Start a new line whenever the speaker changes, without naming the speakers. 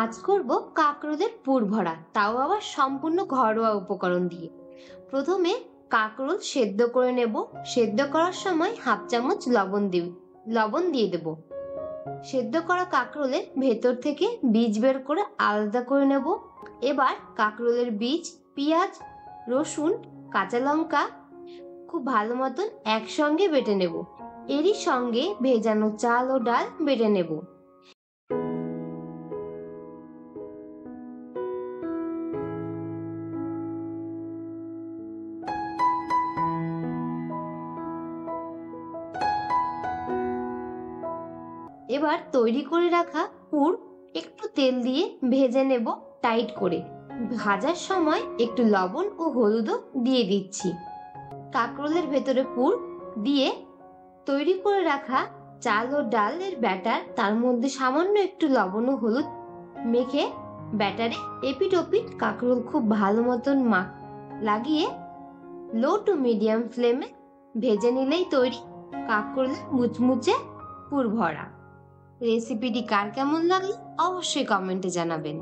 আজ করব কাঁকরোলের পুর ভরা, তাও আবার সম্পূর্ণ ঘরোয়া উপকরণ দিয়ে। প্রথমে কাঁকরোল সেদ্ধ করে নেব। সেদ্ধ করার সময় হাফ চামচ লবণ দিয়ে দেব। সেদ্ধ করা কাঁকরোলের ভেতর থেকে বীজ বের করে আলাদা করে নেব। এবার কাঁকরোলের বীজ, পেঁয়াজ, রসুন, কাঁচা লঙ্কা খুব ভালো মতন একসঙ্গে বেটে নেব। এরই সঙ্গে ভেজানো চাল ও ডাল বেটে নেব। এবার তৈরি করে রাখা পুর একটু তেল দিয়ে ভেজে নেব টাইট করে। ভাজার সময় একটু লবণ ও হলুদও দিয়ে দিচ্ছি। কাঁকরোলের ভেতরে পুর দিয়ে তৈরি করে রাখা চাল ও ডালের ব্যাটার, তার মধ্যে সামান্য একটু লবণ ও হলুদ মেখে ব্যাটারে এপিট ওপিট কাঁকরোল খুব ভালো মতন লাগিয়ে লো টু মিডিয়াম ফ্লেমে ভেজে নিলেই তৈরি কাঁকরোলের মুচমুচে পুর ভরা। রেসিপিটি কার কেমন লাগলো অবশ্যই কমেন্টে জানাবেন।